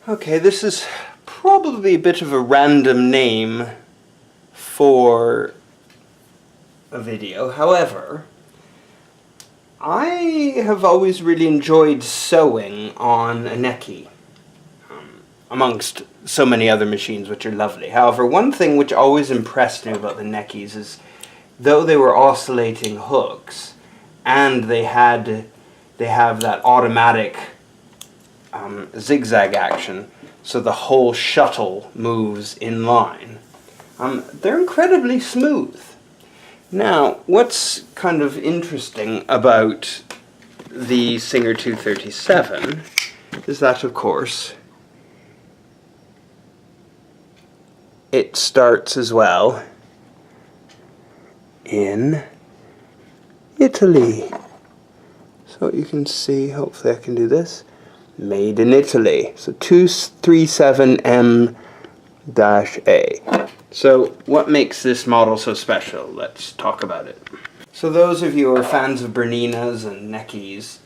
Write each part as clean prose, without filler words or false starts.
Okay, this is probably a bit of a random name for a video. However, I have always really enjoyed sewing on a Necchi, amongst so many other machines which are lovely. However, one thing which always impressed me about the Neckis is, though they were oscillating hooks, and they have that automatic zigzag action, so the whole shuttle moves in line, they're incredibly smooth. Now, what's kind of interesting about the Singer 237 is that, of course, it starts as well in Italy. So you can see, hopefully I can do this, made in Italy. So 237M-A. So what makes this model so special? Let's talk about it. So those of you who are fans of Berninas and Neckis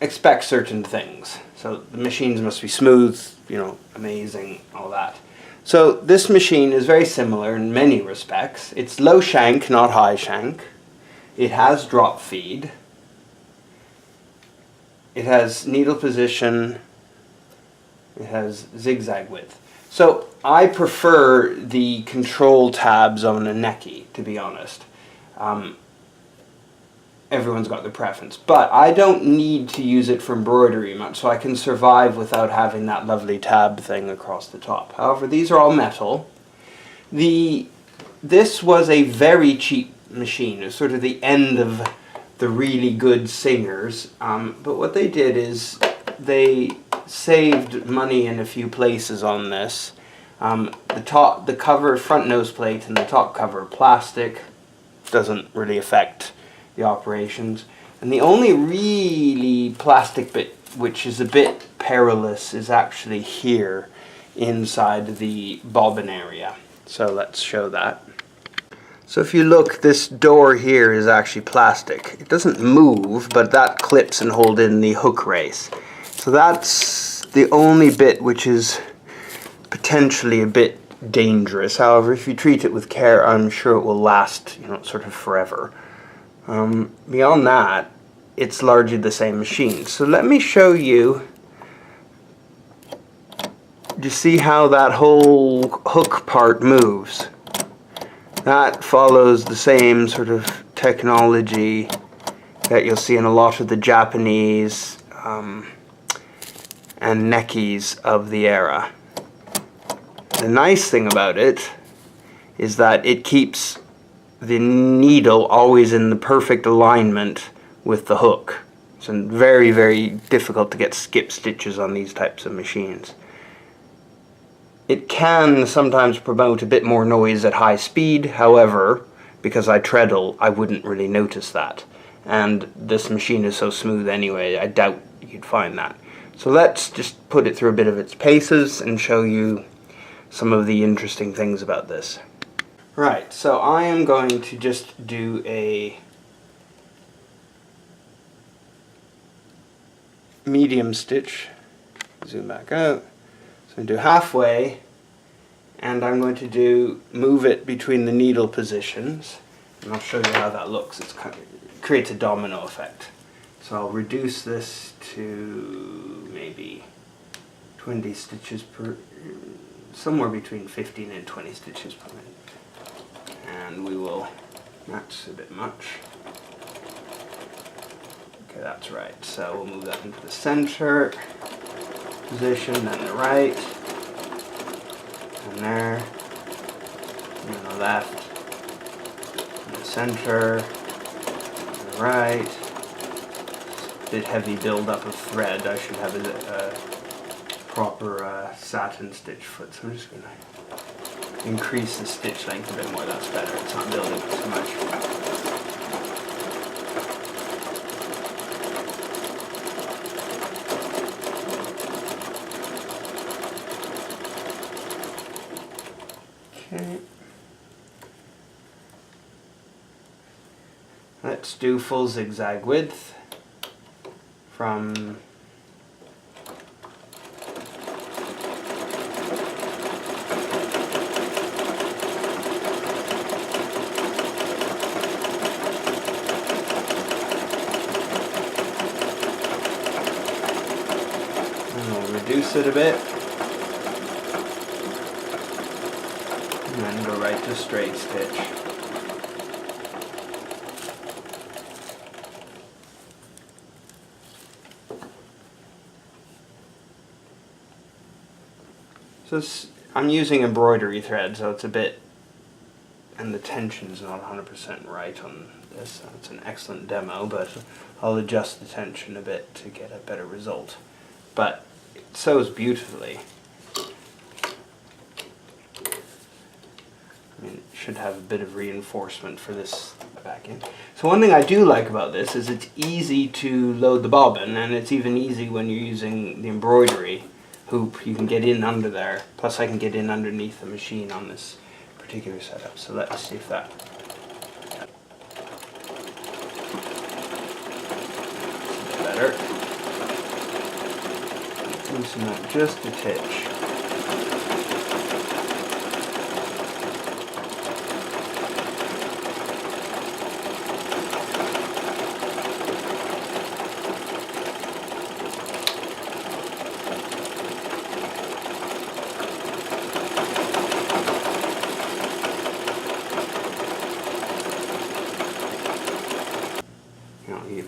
expect certain things. So the machines must be smooth, amazing, all that. So this machine is very similar in many respects. It's low shank, not high shank. It has drop feed. It has needle position. It has zigzag width. So I prefer the control tabs on a Necchi, to be honest. Everyone's got their preference. But I don't need to use it for embroidery much, so I can survive without having that lovely tab thing across the top. However, these are all metal. This was a very cheap machine. It was sort of the end of the really good Singers. But what they did is they saved money in a few places on this. The cover, front nose plate, and the top cover are plastic. Doesn't really affect the operations. And the only really plastic bit which is a bit perilous is actually here inside the bobbin area. So let's show that. So if you look, this door here is actually plastic. It doesn't move, but that clips and hold in the hook race. So that's the only bit which is potentially a bit dangerous. However, if you treat it with care, I'm sure it will last, sort of forever. Beyond that, it's largely the same machine. So let me show you. Do you see how that whole hook part moves? That follows the same sort of technology that you'll see in a lot of the Japanese and Neckis of the era. The nice thing about it is that it keeps the needle always in the perfect alignment with the hook. It's very, very difficult to get skip stitches on these types of machines. It can sometimes promote a bit more noise at high speed. However, because I treadle, I wouldn't really notice that. And this machine is so smooth anyway, I doubt you'd find that. So let's just put it through a bit of its paces and show you some of the interesting things about this. Right, so I am going to just do a medium stitch. Zoom back out. So I'm going to do halfway, and I'm going to move it between the needle positions, and I'll show you how that looks. It creates a domino effect. So I'll reduce this to maybe 20 stitches per, somewhere between 15 and 20 stitches per minute. And we will, that's a bit much. Okay, that's right. So we'll move that into the center position, then the right, and there, and then the left, and the center, and the right. It's a bit heavy build-up of thread. I should have a proper satin stitch foot, so I'm just going to increase the stitch length a bit more. That's better. It's not building up too much. Okay. Let's do full zigzag width from reinforce it a bit. And then go right to straight stitch. So I'm using embroidery thread, so it's a bit, and the tension's not 100% right on this. It's an excellent demo, but I'll adjust the tension a bit to get a better result. But it sews beautifully. I mean, it should have a bit of reinforcement for this back in. So one thing I do like about this is it's easy to load the bobbin, and it's even easy when you're using the embroidery hoop. You can get in under there, plus I can get in underneath the machine on this particular setup. So let's see if that better. Loosen that just a titch.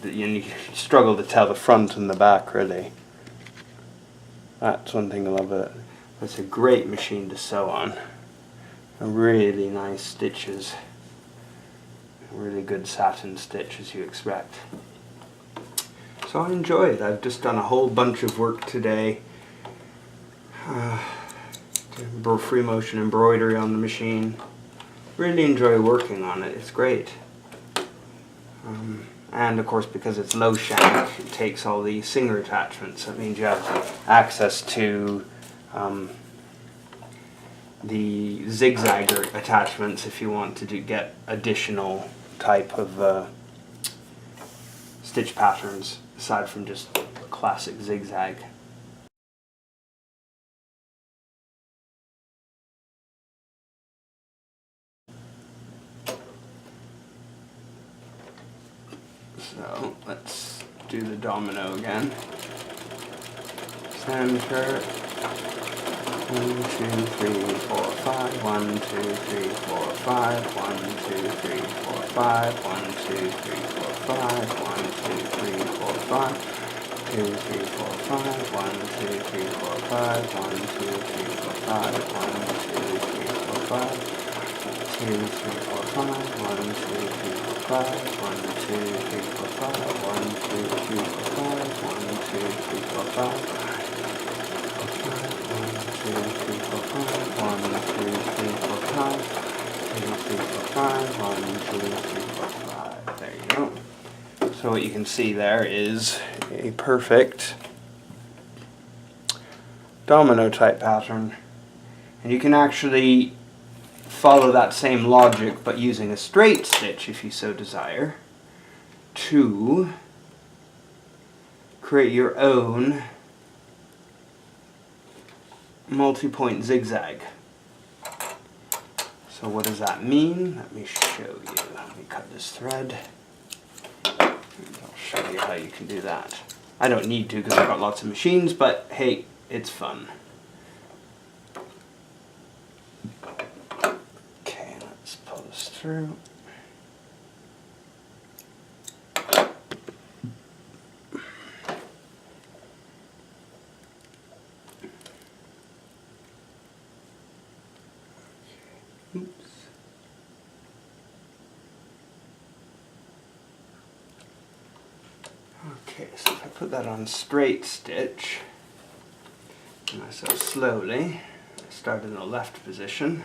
You struggle to tell the front and the back, really. That's one thing I love about it. It's a great machine to sew on. Really nice stitches. Really good satin stitch, as you expect. So I enjoy it. I've just done a whole bunch of work today. Free motion embroidery on the machine. Really enjoy working on it. It's great. And of course, because it's low shank, it takes all the singer attachments. That means you have access to the zigzag attachments if you want to get additional type of stitch patterns aside from just classic zigzag. So let's do the domino again. Center. 1, 2, 3, 4, 5. 1, 2, 3, 4, 5. 1, 2, 3, 4, 5. 1, 2, 3, 4, 5. 1, 2, 3, 4, 5. 2, 3, 4, 5. 1, 2, 3, 4, 5. 1, 2, 3, 4, 5. 1, 2, 3, 4, 5. 2, 3, 4, 5, 1, 2, 3, 4, 5, 1, 2, 3, 4, 5, 1, 2, 3, 4, 5, 1, 2, 3, 4, 5, 1, 2, 3, 4, 5, 1, 2, 3, 4, 5, 2, 3, 4, 5, 1, 2, 3, 4, 5. There you go. So what you can see there is a perfect domino type pattern. And you can actually follow that same logic but using a straight stitch if you so desire to create your own multi-point zigzag. So what does that mean? Let me show you. Let me cut this thread. I'll show you how you can do that. I don't need to because I've got lots of machines, but hey, it's fun. Through. Oops. Okay, so if I put that on straight stitch, and I sew slowly, I start in the left position.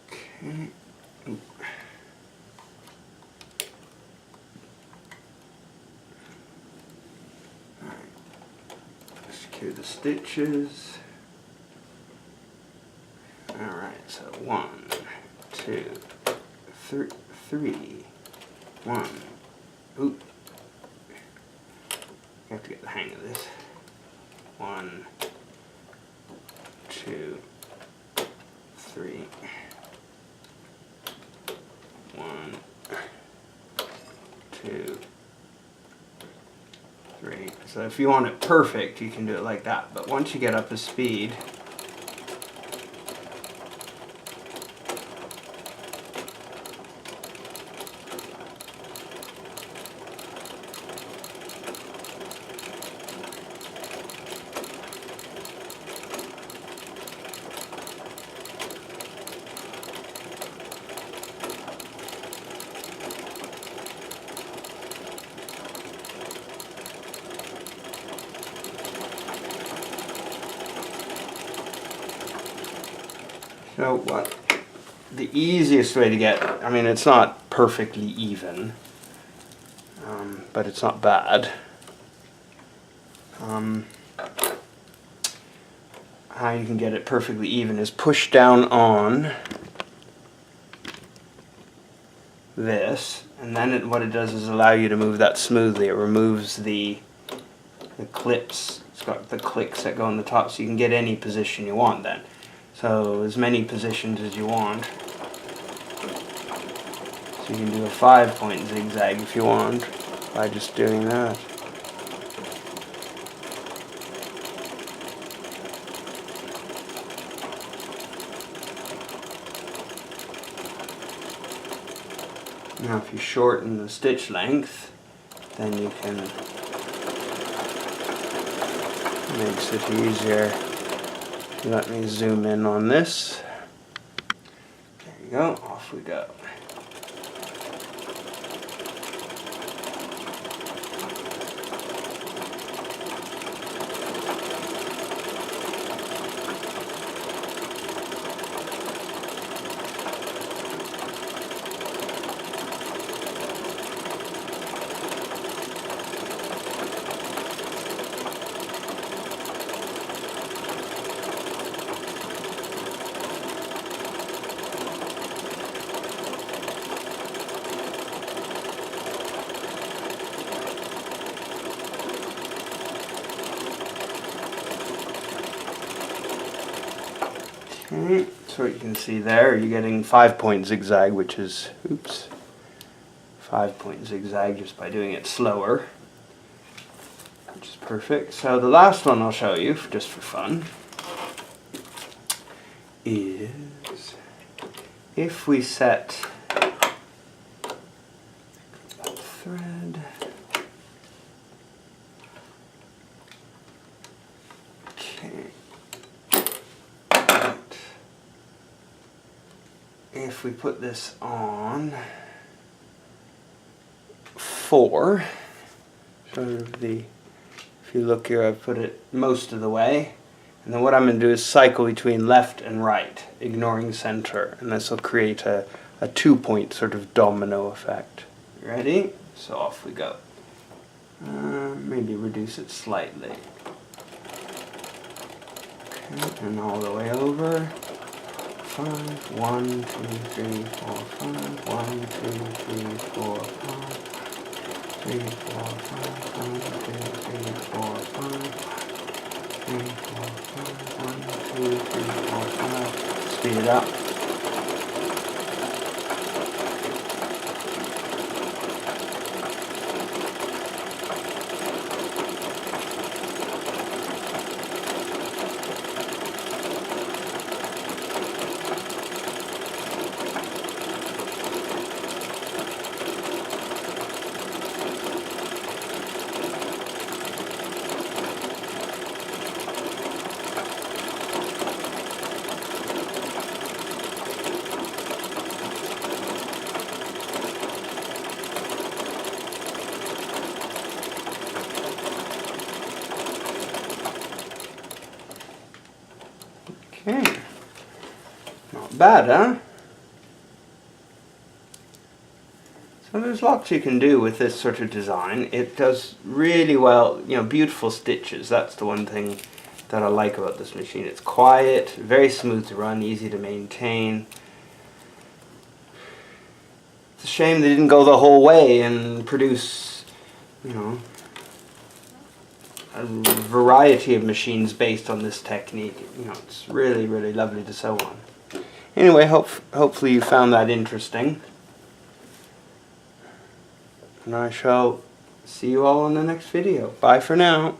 Okay. Alright. Secure the stitches. Alright, so 1, 2, 3, 1. Oop. You have to get the hang of this. 1, 2, 3. 1, 2, So if you want it perfect, you can do it like that. But once you get up to speed, so what the easiest way to get, I mean, it's not perfectly even, but it's not bad. How you can get it perfectly even is push down on this, and then what it does is allow you to move that smoothly. It removes the clips. It's got the clicks that go on the top, so you can get any position you want then. So as many positions as you want. So you can do a 5-point zigzag if you want by just doing that. Now if you shorten the stitch length, then you can, makes it easier. Let me zoom in on this. There you go, off we go. Okay, so what you can see there, you're getting 5-point zigzag, which is, 5-point zigzag just by doing it slower, which is perfect. So the last one I'll show you, just for fun, is if we set that thread, if we put this on 4, sort of if you look here, I've put it most of the way, and then what I'm going to do is cycle between left and right, ignoring center, and this will create a 2-point sort of domino effect. Ready? So off we go. Maybe reduce it slightly. Okay, and all the way over. 5, 1, 2, 3, 4, 5, 1, 2, 3, 4, 5, 3, 4, 5, 1, 2, 3, 4, 5, 3, 4, 5, 1, 2, 3, 4, 5. Speed it up. Okay, not bad, huh? So there's lots you can do with this sort of design. It does really well, you know, beautiful stitches. That's the one thing that I like about this machine. It's quiet, very smooth to run, easy to maintain. It's a shame they didn't go the whole way and produce, you know, a variety of machines based on this technique. You know, it's really, really lovely to sew on. Anyway, hopefully you found that interesting. And I shall See you all in the next video. Bye for now.